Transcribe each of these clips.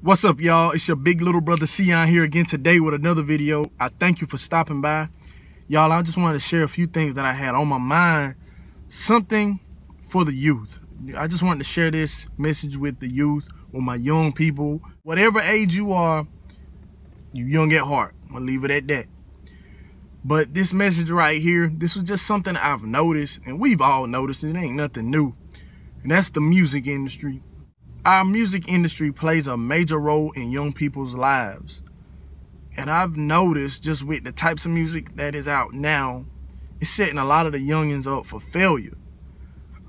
What's up, y'all? It's your big little brother Sion here again today with another video. I thank you for stopping by. Y'all, I just wanted to share a few things that I had on my mind. Something for the youth. I just wanted to share this message with the youth, with my young people. Whatever age you are, you young at heart. I'm gonna leave it at that. But this message right here, this was just something I've noticed, and we've all noticed. It ain't nothing new. And that's the music industry. Our music industry plays a major role in young people's lives. And I've noticed just with the types of music that is out now, it's setting a lot of the youngins up for failure.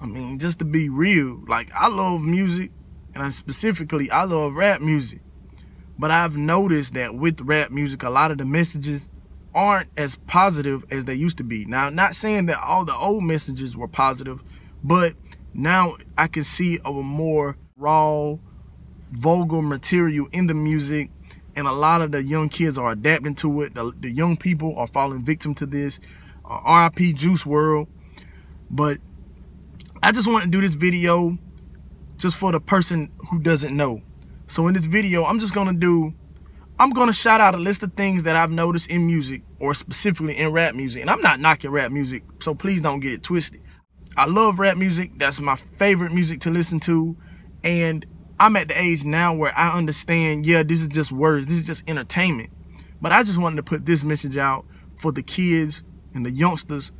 I mean, just to be real, like I love music, and I love rap music. But I've noticed that with rap music, a lot of the messages aren't as positive as they used to be. Now, not saying that all the old messages were positive, but now I can see a more raw, vulgar material in the music, and a lot of the young kids are adapting to it. The young people are falling victim to this. R.I.P. Juice Wrld. But I just want to do this video just for the person who doesn't know. So in this video, I'm going to shout out a list of things that I've noticed in music, or specifically in rap music. And I'm not knocking rap music, so please don't get it twisted. I love rap music. That's my favorite music to listen to. And I'm at the age now where I understand, yeah, this is just words. This is just entertainment. But I just wanted to put this message out for the kids and the youngsters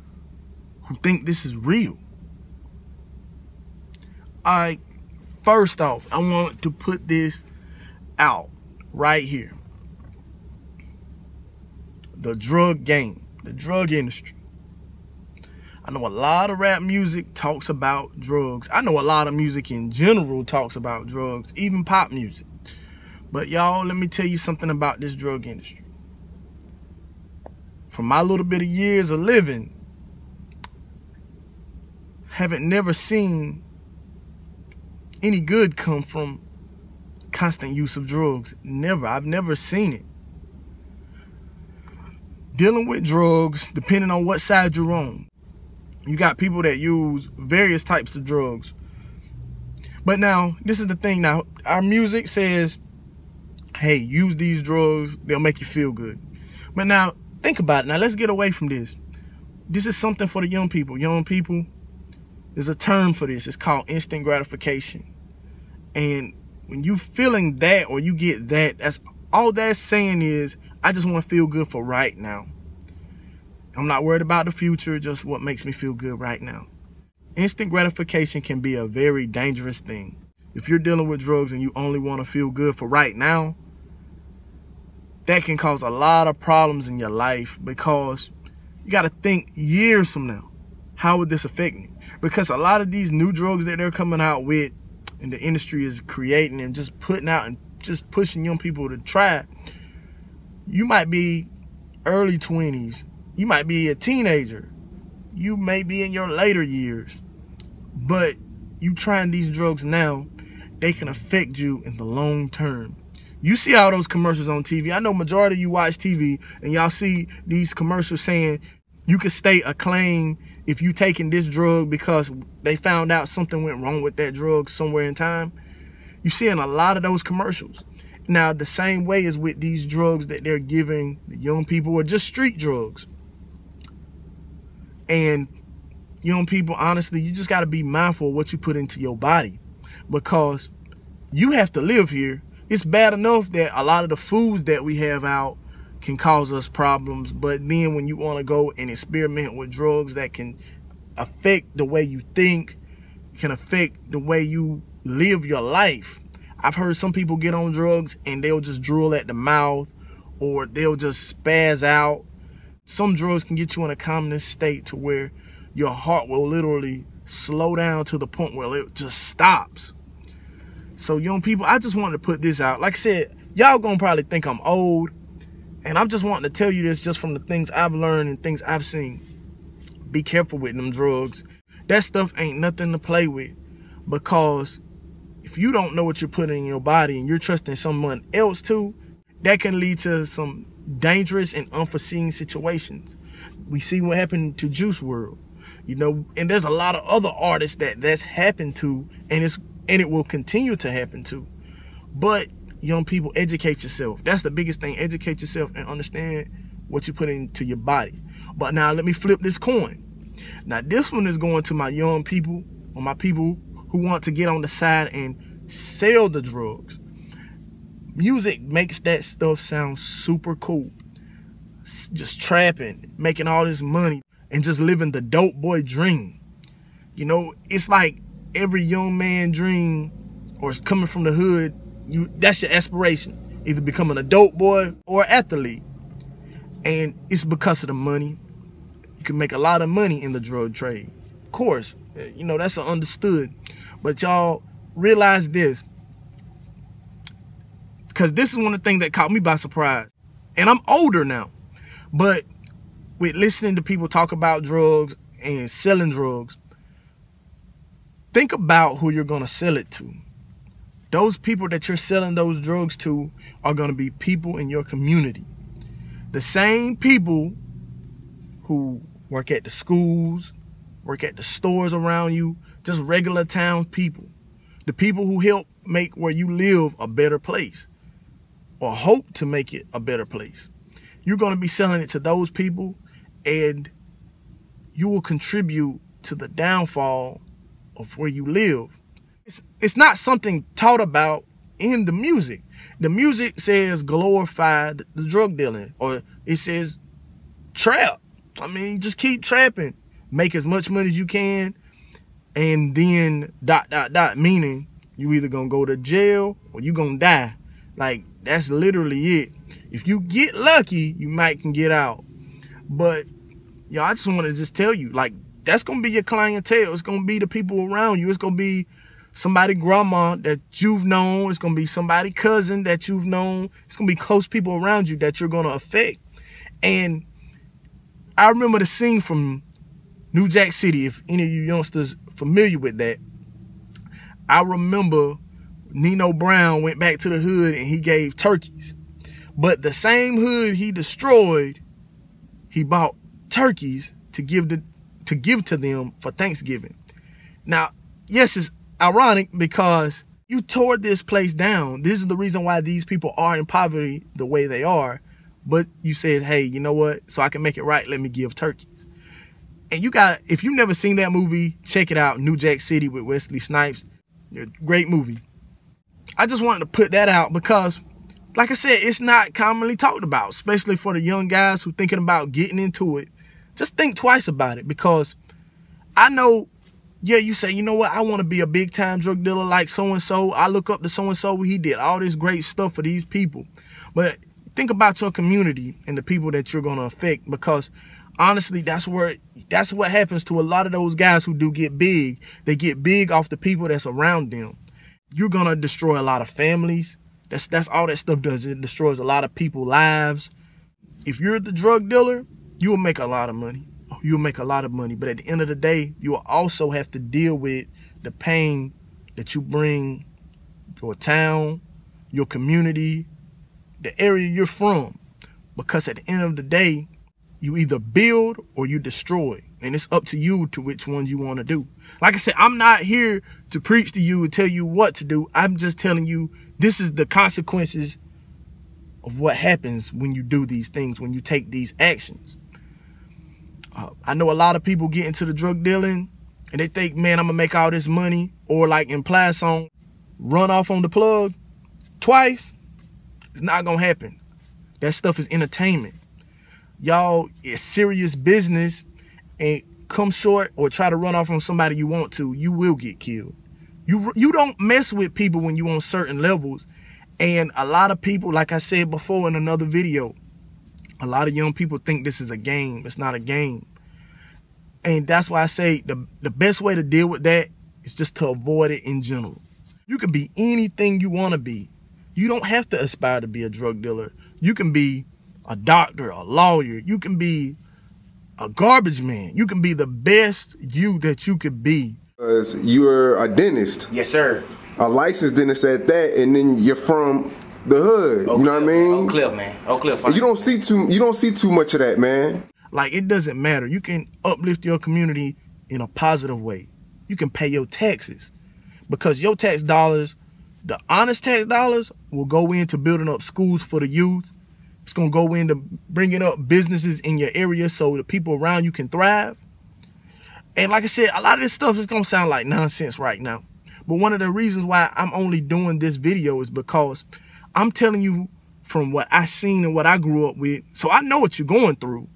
who think this is real. All right, first off, I want to put this out right here. The drug game, the drug industry. I know a lot of rap music talks about drugs. I know a lot of music in general talks about drugs, even pop music. But y'all, let me tell you something about this drug industry. From my little bit of years of living, haven't never seen any good come from constant use of drugs. Never. I've never seen it. Dealing with drugs, depending on what side you're on. You got people that use various types of drugs. But now, this is the thing now. Our music says, hey, use these drugs. They'll make you feel good. But now, think about it. Now, let's get away from this. This is something for the young people. Young people, there's a term for this. It's called instant gratification. And when you feeling that or you get that, that's all that's saying is, I just want to feel good for right now. I'm not worried about the future, just what makes me feel good right now. Instant gratification can be a very dangerous thing. If you're dealing with drugs and you only want to feel good for right now, that can cause a lot of problems in your life, because you got to think years from now, how would this affect me? Because a lot of these new drugs that they're coming out with and the industry is creating and just putting out and just pushing young people to try, you might be early 20s. You might be a teenager. You may be in your later years. But you trying these drugs now, they can affect you in the long term. You see all those commercials on TV. I know majority of you watch TV and y'all see these commercials saying you can stay acclaimed if you taking this drug because they found out something went wrong with that drug somewhere in time. You're seeing a lot of those commercials. Now, the same way is with these drugs that they're giving the young people, or just street drugs. And young people, honestly, you just got to be mindful of what you put into your body, because you have to live here. It's bad enough that a lot of the foods that we have out can cause us problems, but then when you want to go and experiment with drugs that can affect the way you think, can affect the way you live your life. I've heard some people get on drugs and they'll just drool at the mouth, or they'll just spaz out. Some drugs can get you in a comatose state to where your heart will literally slow down to the point where it just stops. So young people, I just wanted to put this out. Like I said, y'all gonna probably think I'm old, and I'm just wanting to tell you this just from the things I've learned and things I've seen. Be careful with them drugs. That stuff ain't nothing to play with, because if you don't know what you're putting in your body and you're trusting someone else to, that can lead to some dangerous and unforeseen situations. We see what happened to Juice Wrld, you know, and there's a lot of other artists that's happened to, and it will continue to happen to. But young people, educate yourself. That's the biggest thing. Educate yourself and understand what you put into your body. But now let me flip this coin. Now this one is going to my young people, or my people who want to get on the side and sell the drugs. Music makes that stuff sound super cool. Just trapping, making all this money, and just living the dope boy dream. You know, it's like every young man dream, or it's coming from the hood, that's your aspiration. Either becoming a dope boy or an athlete. And it's because of the money. You can make a lot of money in the drug trade. Of course, you know, that's understood. But y'all realize this, because this is one of the things that caught me by surprise. And I'm older now, but with listening to people talk about drugs and selling drugs, think about who you're gonna sell it to. Those people that you're selling those drugs to are gonna be people in your community. The same people who work at the schools, work at the stores around you, just regular town people. The people who help make where you live a better place, or hope to make it a better place. You're gonna be selling it to those people, and you will contribute to the downfall of where you live. It's not something taught about in the music. The music says glorify the drug dealing, or it says trap. I mean, just keep trapping. Make as much money as you can, and then ... meaning you either gonna go to jail or you gonna die. Like, that's literally it. If you get lucky, you might can get out. But, yo, I just want to just tell you, like, that's going to be your clientele. It's going to be the people around you. It's going to be somebody grandma that you've known. It's going to be somebody cousin that you've known. It's going to be close people around you that you're going to affect. And I remember the scene from New Jack City, if any of you youngsters familiar with that. I remember Nino Brown went back to the hood and he gave turkeys. But the same hood he destroyed, he bought turkeys to give to them for Thanksgiving. Now, yes, it's ironic because you tore this place down. This is the reason why these people are in poverty the way they are. But you said, hey, you know what? So I can make it right, let me give turkeys. And you got, if you've never seen that movie, check it out, New Jack City with Wesley Snipes. Great movie. I just wanted to put that out because, like I said, it's not commonly talked about, especially for the young guys who thinking about getting into it. Just think twice about it, because I know, yeah, you say, you know what, I want to be a big time drug dealer like so-and-so. I look up to so-and-so, he did all this great stuff for these people. But think about your community and the people that you're going to affect, because honestly, that's what happens to a lot of those guys who do get big. They get big off the people that's around them. You're going to destroy a lot of families. That's all that stuff does. It destroys a lot of people's lives. If you're the drug dealer, you will make a lot of money. You'll make a lot of money. But at the end of the day, you will also have to deal with the pain that you bring your town, your community, the area you're from. Because at the end of the day, you either build or you destroy. And it's up to you to which ones you want to do. Like I said, I'm not here to preach to you and tell you what to do. I'm just telling you this is the consequences of what happens when you do these things, when you take these actions. I know a lot of people get into the drug dealing and they think, man, I'm going to make all this money. Or like in Plies' song, run off on the plug twice. It's not going to happen. That stuff is entertainment. Y'all, it's serious business, and come short or try to run off on somebody you want to, you will get killed. You don't mess with people when you on certain levels. And a lot of people, like I said before in another video, a lot of young people think this is a game. It's not a game. And that's why I say the best way to deal with that is just to avoid it in general. You can be anything you want to be. You don't have to aspire to be a drug dealer. You can be a doctor, a lawyer. You can be a garbage man. You can be the best you that you could be. Because you're a dentist. Yes, sir. A licensed dentist at that, and then you're from the hood. Oak you know what I mean? Oak Cliff, man. Oak Cliff. You don't see too much of that, man. Like, it doesn't matter. You can uplift your community in a positive way. You can pay your taxes, because your tax dollars The honest tax dollars will go into building up schools for the youth. It's going to go into bringing up businesses in your area so the people around you can thrive. And like I said, a lot of this stuff is going to sound like nonsense right now. But one of the reasons why I'm only doing this video is because I'm telling you from what I seen and what I grew up with. So I know what you're going through.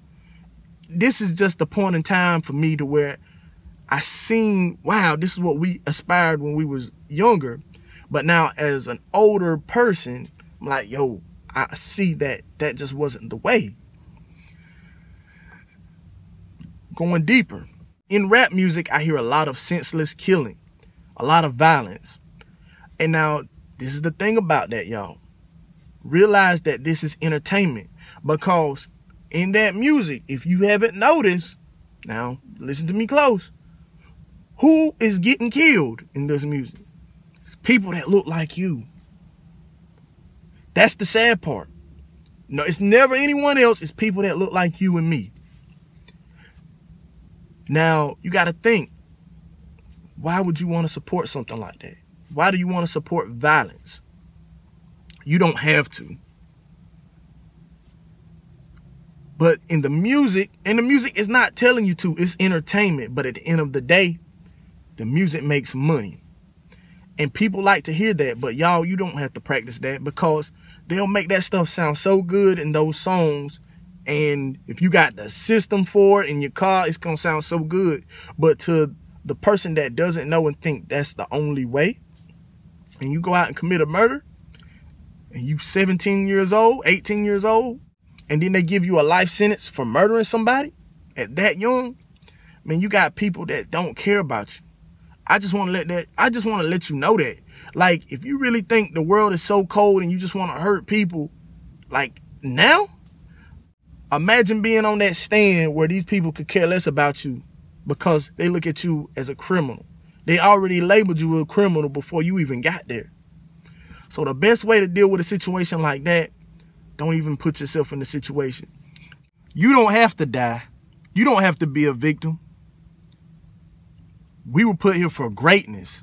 This is just a point in time for me to where I seen, wow, this is what we aspired when we was younger. But now as an older person, I'm like, yo, I see that just wasn't the way. Going deeper. In rap music, I hear a lot of senseless killing, a lot of violence. And now, this is the thing about that, y'all. Realize that this is entertainment, because in that music, if you haven't noticed, now listen to me close, who is getting killed in this music? It's people that look like you. That's the sad part. No, it's never anyone else. It's people that look like you and me. Now, you got to think, why would you want to support something like that? Why do you want to support violence? You don't have to. But in the music, and the music is not telling you to, it's entertainment. But at the end of the day, the music makes money. And people like to hear that, but y'all, you don't have to practice that, because they'll make that stuff sound so good in those songs. And if you got the system for it in your car, it's going to sound so good. But to the person that doesn't know and think that's the only way, and you go out and commit a murder, and you 17 years old, 18 years old, and then they give you a life sentence for murdering somebody at that young, man, you got people that don't care about you. I just want to let you know that. Like, if you really think the world is so cold and you just want to hurt people, like, now, imagine being on that stand where these people could care less about you because they look at you as a criminal. They already labeled you a criminal before you even got there. So the best way to deal with a situation like that, don't even put yourself in the situation. You don't have to die. You don't have to be a victim. We were put here for greatness.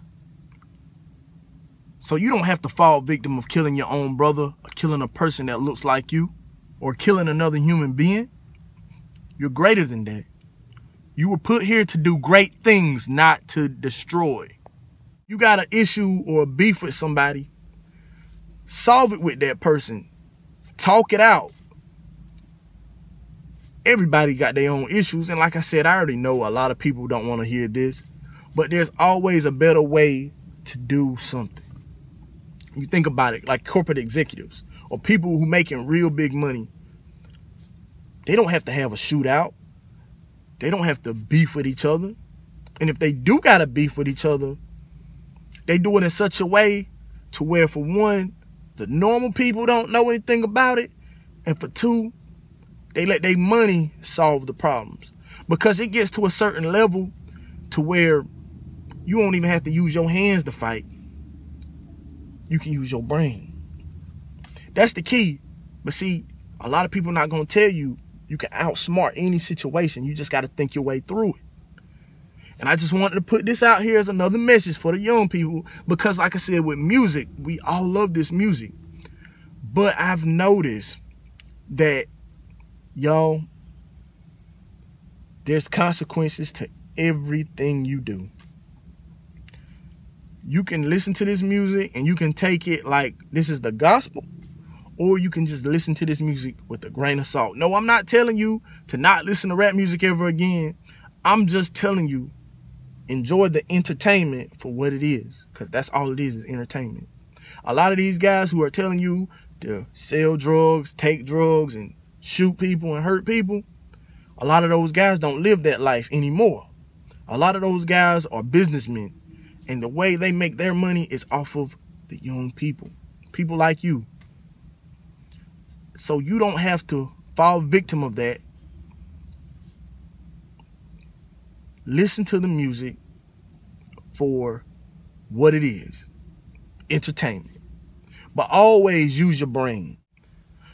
So you don't have to fall victim of killing your own brother, or killing a person that looks like you, or killing another human being. You're greater than that. You were put here to do great things, not to destroy. You got an issue or a beef with somebody, solve it with that person. Talk it out. Everybody got their own issues. And like I said, I already know a lot of people don't want to hear this. But there's always a better way to do something. You think about it, like corporate executives or people who making real big money. They don't have to have a shootout. They don't have to beef with each other. And if they do got to beef with each other, they do it in such a way to where, for one, the normal people don't know anything about it. And for two, they let their money solve the problems. Because it gets to a certain level to where you won't even have to use your hands to fight. You can use your brain. That's the key. But see, a lot of people are not going to tell you you can outsmart any situation. You just got to think your way through it. And I just wanted to put this out here as another message for the young people. Because like I said, with music, we all love this music. But I've noticed that, y'all, there's consequences to everything you do. You can listen to this music and you can take it like this is the gospel, or you can just listen to this music with a grain of salt. No, I'm not telling you to not listen to rap music ever again. I'm just telling you, enjoy the entertainment for what it is, because that's all it is entertainment. A lot of these guys who are telling you to sell drugs, take drugs, and shoot people and hurt people, a lot of those guys don't live that life anymore. A lot of those guys are businessmen. And the way they make their money is off of the young people. People like you. So you don't have to fall victim of that. Listen to the music for what it is. Entertainment. But always use your brain.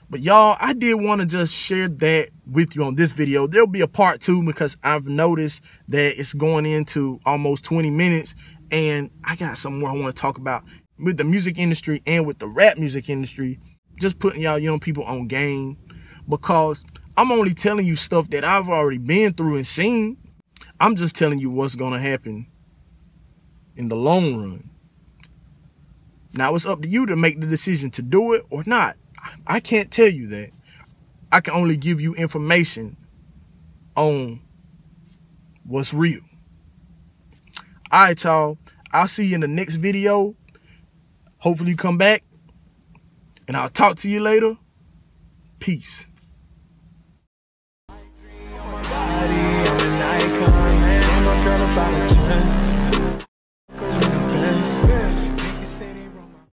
But y'all, I did want to just share that with you on this video. There'll be a part 2 because I've noticed that it's going into almost 20 minutes. And I got some more I want to talk about. with the music industry and with the rap music industry, just putting y'all young people on game, because I'm only telling you stuff that I've already been through and seen. I'm just telling you what's gonna happen in the long run. Now it's up to you to make the decision to do it or not. I can't tell you that. I can only give you information on what's real. All right, y'all. I'll see you in the next video. Hopefully you come back, and I'll talk to you later. Peace.